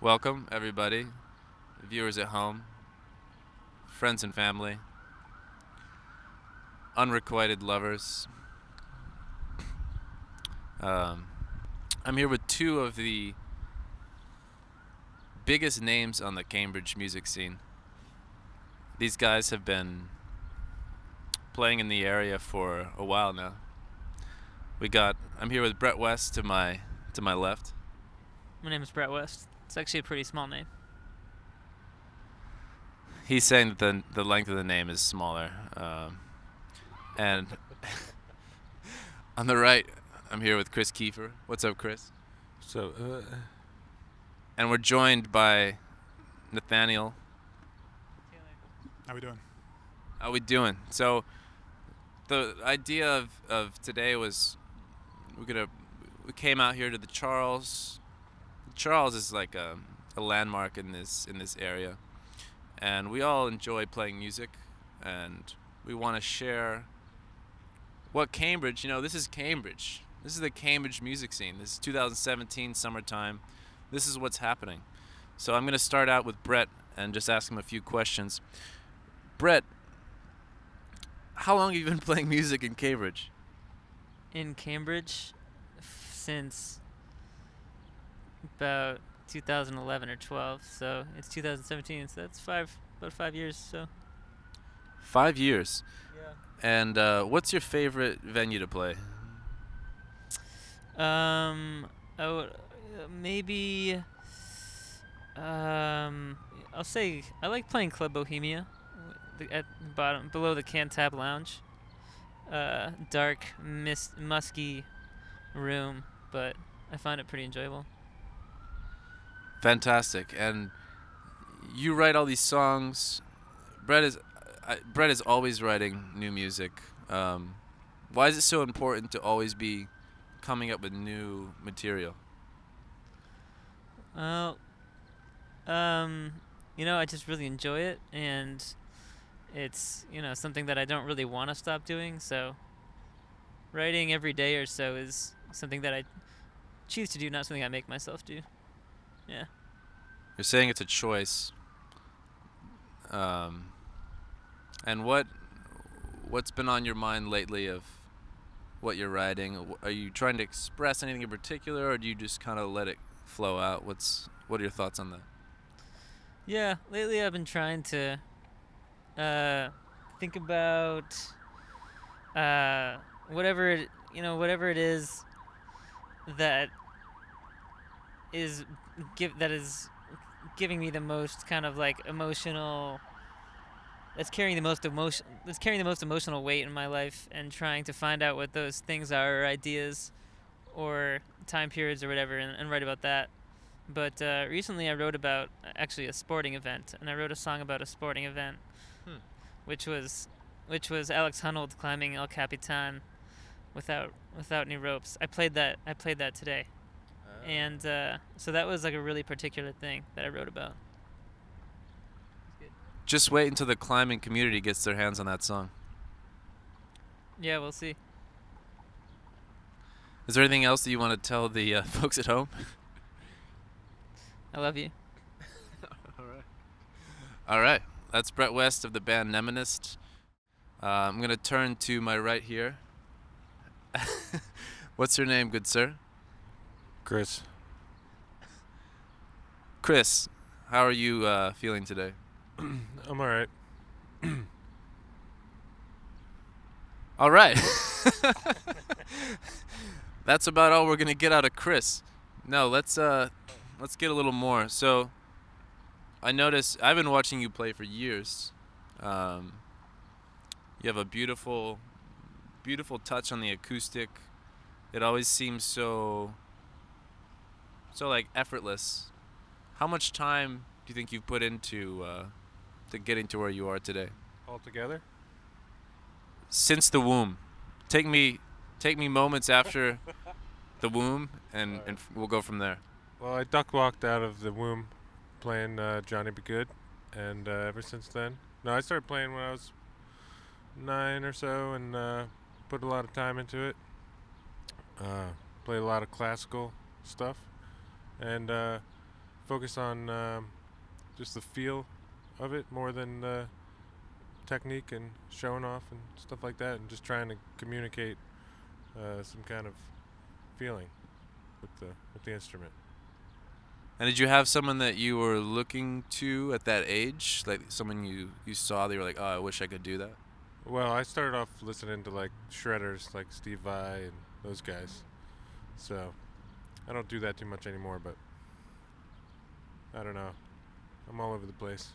Welcome, everybody, viewers at home, friends and family, unrequited lovers. Um, I'm here with two of the biggest names on the Cambridge music scene. These guys have been playing in the area for a while now. I'm here with Brett West to my left. My name is Brett West. It's actually a pretty small name. He's saying that the length of the name is smaller. And on the right, I'm here with Chris Kiefer. What's up, Chris? And we're joined by Nathaniel. How we doing? How we doing? So the idea of today was we came out here to the Charles. Charles is like a landmark in this area, and we all enjoy playing music, and we want to share what Cambridge. This is Cambridge. This is the Cambridge music scene. This is 2017 summertime. This is what's happening. So I'm going to start out with Brett and just ask him a few questions. Brett, how long have you been playing music in Cambridge? In Cambridge, since about 2011 or 12. So it's 2017. So that's about 5 years. So 5 years. yeah. And what's your favorite venue to play? Maybe. I'll say I like playing Club Bohemia, at the bottom below the Cantab Lounge. Dark, musky room, but I find it pretty enjoyable. Fantastic. And you write all these songs. Brett is always writing new music. Why is it so important to always be coming up with new material? Well, I just really enjoy it, and it's, something that I don't really want to stop doing, so writing every day or so is something that I choose to do, not something I make myself do. Yeah. You're saying it's a choice. And what's been on your mind lately of what you're writing? Are you trying to express anything in particular, or do you just kind of let it flow out? What are your thoughts on that? Yeah, lately I've been trying to think about whatever it is that is giving me the most kind of like emotional, that's carrying the most emotional weight in my life, and trying to find out what those things are, or ideas or time periods or whatever, and write about that. But recently I wrote about actually a sporting event, and I wrote a song about a sporting event, which was Alex Honnold climbing El Capitan without any ropes. I played that today. And so that was like a really particular thing that I wrote about. Just wait until the climbing community gets their hands on that song. Yeah, we'll see. Is there anything else that you want to tell the folks at home? I love you. All right. That's Brett West of the band Nemonist. I'm going to turn to my right here. What's your name, good sir? Chris. Chris, how are you feeling today? I'm alright. All right. That's about all we're going to get out of Chris. No, let's get a little more. So I noticed I've been watching you play for years. You have a beautiful touch on the acoustic. It always seems so like effortless. How much time do you think you've put into to getting to where you are today? All together? Since the womb. Take me moments after the womb, and we'll go from there. Well, I duck walked out of the womb playing Johnny Be Good, and ever since then. No, I started playing when I was 9 or so, and put a lot of time into it. Played a lot of classical stuff, and focus on just the feel of it more than technique and showing off and stuff like that, and just trying to communicate some kind of feeling with the instrument. And did you have someone that you were looking to at that age, like someone you saw that you were like, oh, I wish I could do that? Well, I started off listening to like shredders, like Steve Vai and those guys. So I don't do that too much anymore, but I don't know. I'm all over the place.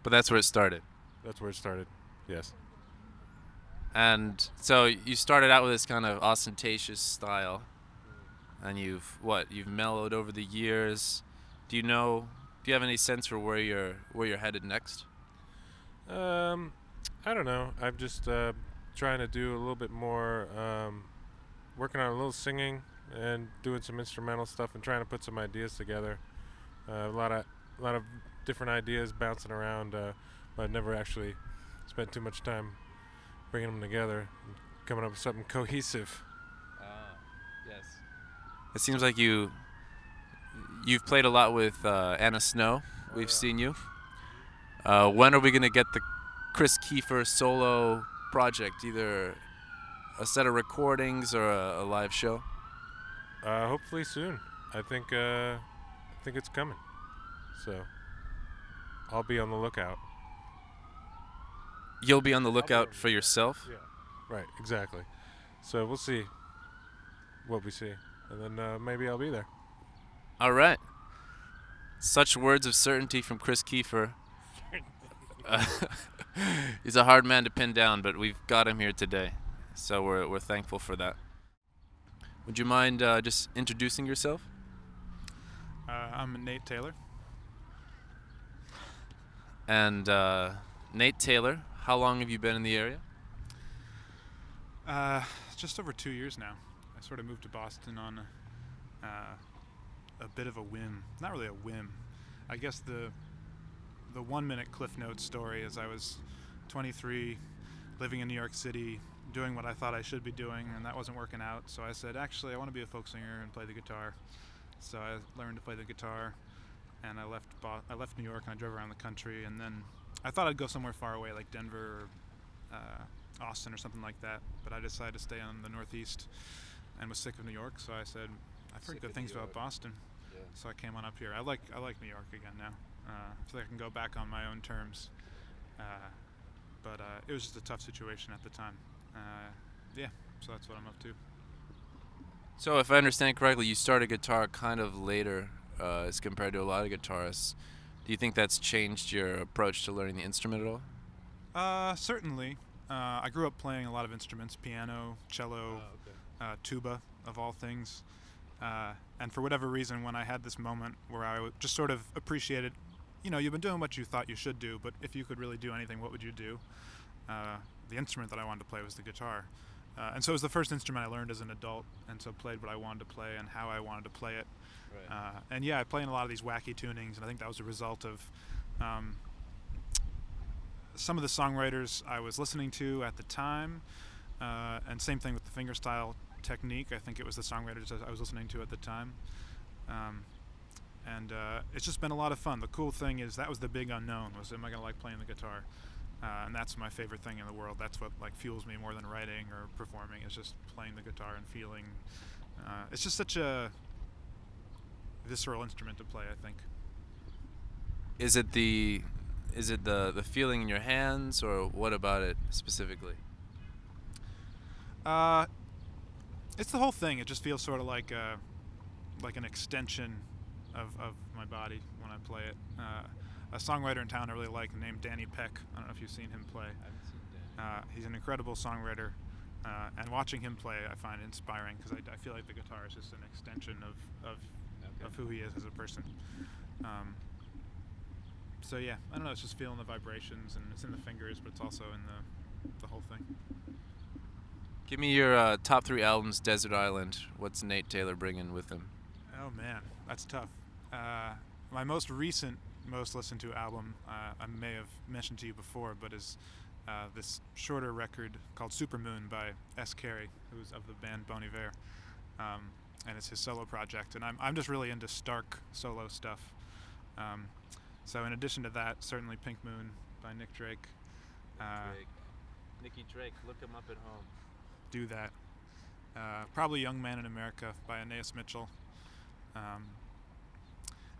But that's where it started. That's where it started. Yes. And so you started out with this kind of ostentatious style, and you've mellowed over the years. Do you have any sense for where you're headed next? I don't know. I'm just trying to do a little bit more, working on a little singing and doing some instrumental stuff and trying to put some ideas together. A lot of different ideas bouncing around, but I've never actually spent too much time bringing them together and coming up with something cohesive. Yes. It seems like you've played a lot with Anna Snow. We've seen you. When are we going to get the Chris Kiefer solo project? Either a set of recordings or a live show? Hopefully soon. I think it's coming. So I'll be on the lookout. You'll be on the lookout for yourself? Yeah. Right, exactly. So we'll see what we see. And then maybe I'll be there. All right. Such words of certainty from Chris Kiefer. He's a hard man to pin down, but we've got him here today. So we're thankful for that. Would you mind just introducing yourself? I'm Nate Taylor. And Nate Taylor, how long have you been in the area? Just over 2 years now. I sort of moved to Boston on a bit of a whim. Not really a whim. I guess the 1 minute Cliff Notes story is I was 23, living in New York City, doing what I thought I should be doing, and that wasn't working out. So I said, actually, I want to be a folk singer and play the guitar. So I learned to play the guitar, and I left New York and I drove around the country, and then I thought I'd go somewhere far away like Denver or Austin or something like that, but I decided to stay on the Northeast and was sick of New York, so I said, I've heard good things about Boston. Yeah. So I came on up here. I like New York again now. I feel like I can go back on my own terms. But it was just a tough situation at the time. Yeah, so that's what I'm up to. So if I understand correctly, you started guitar kind of later as compared to a lot of guitarists. Do you think that's changed your approach to learning the instrument at all? Certainly. I grew up playing a lot of instruments, piano, cello, tuba, of all things. And for whatever reason, when I had this moment where I just sort of appreciated, you've been doing what you thought you should do, but if you could really do anything, what would you do? The instrument that I wanted to play was the guitar. And so it was the first instrument I learned as an adult, and so played what I wanted to play and how I wanted to play it. Right. And yeah, I play in a lot of these wacky tunings, and I think that was a result of some of the songwriters I was listening to at the time, and same thing with the fingerstyle technique. I think it was the songwriters I was listening to at the time. And it's just been a lot of fun. The cool thing is that was the big unknown, was am I going to like playing the guitar? And that's my favorite thing in the world. That's what fuels me more than writing or performing, is just playing the guitar and feeling. It's just such a visceral instrument to play, I think. Is it the feeling in your hands, or what about it specifically? It's the whole thing. It just feels sort of like an extension of my body when I play it. A songwriter in town I really like named Danny Peck. I don't know if you've seen him play. I haven't seen Danny. He's an incredible songwriter, and watching him play I find inspiring, because I feel like the guitar is just an extension of who he is as a person. So yeah, I don't know, it's just feeling the vibrations, and it's in the fingers, but it's also in the whole thing. Give me your top 3 albums. Desert Island. What's Nate Taylor bringing with him? Oh man, that's tough. My most recent, most listened to album, I may have mentioned to you before, but is this shorter record called Supermoon by S. Carey, who's of the band Bon Iver. and it's his solo project. And I'm just really into stark solo stuff. So in addition to that, certainly Pink Moon by Nick Drake. Nicky Drake, look him up at home. Do that. Probably Young Man in America by Aeneas Mitchell.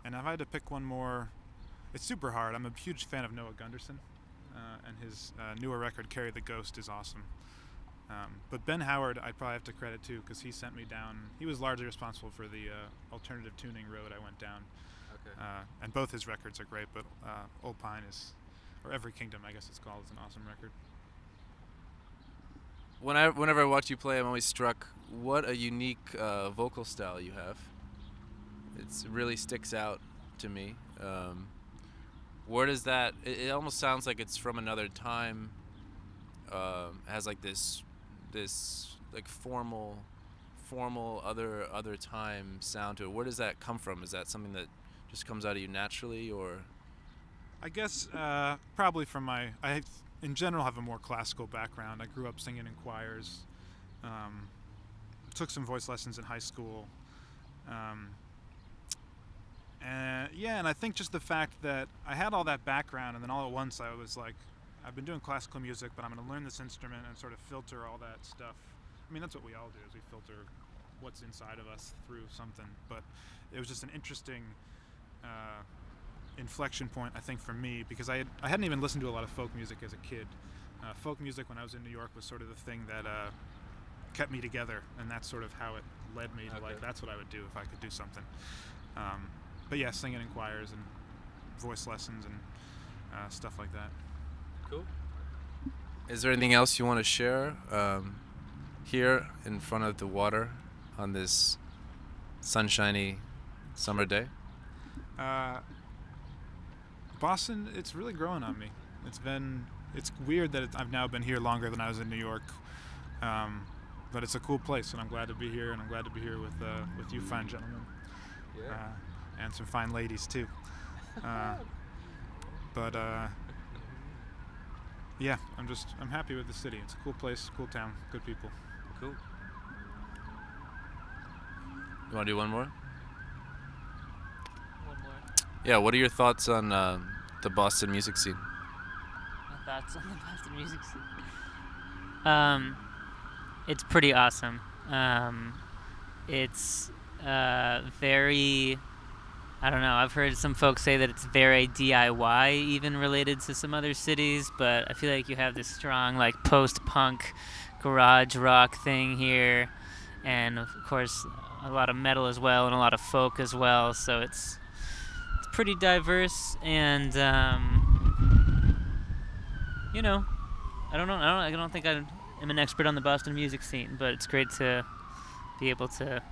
And if I had to pick one more, it's super hard. I'm a huge fan of Noah Gunderson, and his newer record, Carry the Ghost, is awesome. But Ben Howard, I'd probably have to credit too, because he sent me down. He was largely responsible for the alternative tuning road I went down. Okay. And both his records are great, but Old Pine is, or Every Kingdom, I guess it's called, is an awesome record. Whenever I watch you play, I'm always struck what a unique vocal style you have. It really sticks out to me. Where does that? It almost sounds like it's from another time. It has like this like formal other time sound to it. Where does that come from? Is that something that just comes out of you naturally, or? I guess probably from I in general have a more classical background. I grew up singing in choirs, took some voice lessons in high school, and I think just the fact that I had all that background, and then all at once I was like, I've been doing classical music, but I'm going to learn this instrument and sort of filter all that stuff. I mean, that's what we all do, is we filter what's inside of us through something. But it was just an interesting inflection point, I think, for me, because I hadn't even listened to a lot of folk music as a kid. Folk music when I was in New York was sort of the thing that kept me together, and that's sort of how it led me to like, that's what I would do if I could do something. But yeah, singing in choirs and voice lessons and stuff like that. Cool. Is there anything else you want to share here in front of the water on this sunshiny summer day? Boston, it's really growing on me. It's weird that I've now been here longer than I was in New York, but it's a cool place, and I'm glad to be here, and I'm glad to be here with you fine gentlemen, and some fine ladies too. But yeah, I'm happy with the city. It's a cool place, cool town, good people. Cool. You want to do one more? One more. Yeah, what are your thoughts on the Boston music scene? My thoughts on the Boston music scene. It's pretty awesome. It's very, I don't know, I've heard some folks say that it's very DIY, even related to some other cities, but I feel like you have this strong like post-punk garage rock thing here, and of course a lot of metal as well, and a lot of folk as well, so it's pretty diverse, and you know, I don't think I'm an expert on the Boston music scene, but it's great to be able to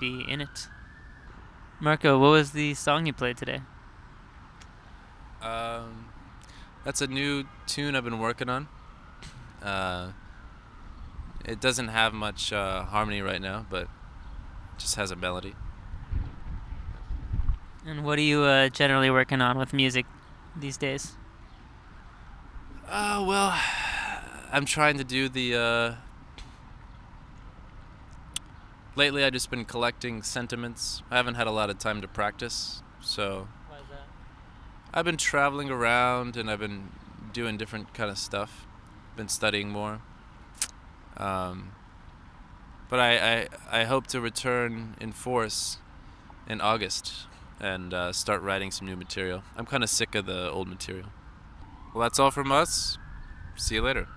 be in it. Marco, what was the song you played today? That's a new tune I've been working on. It doesn't have much harmony right now, but it just has a melody. And what are you generally working on with music these days? Well, I'm trying to do the... Lately, I've just been collecting sentiments. I haven't had a lot of time to practice, so... Why is that? I've been traveling around, and I've been doing different kind of stuff. Been studying more. But I hope to return in force in August and start writing some new material. I'm kind of sick of the old material. Well, that's all from us. See you later.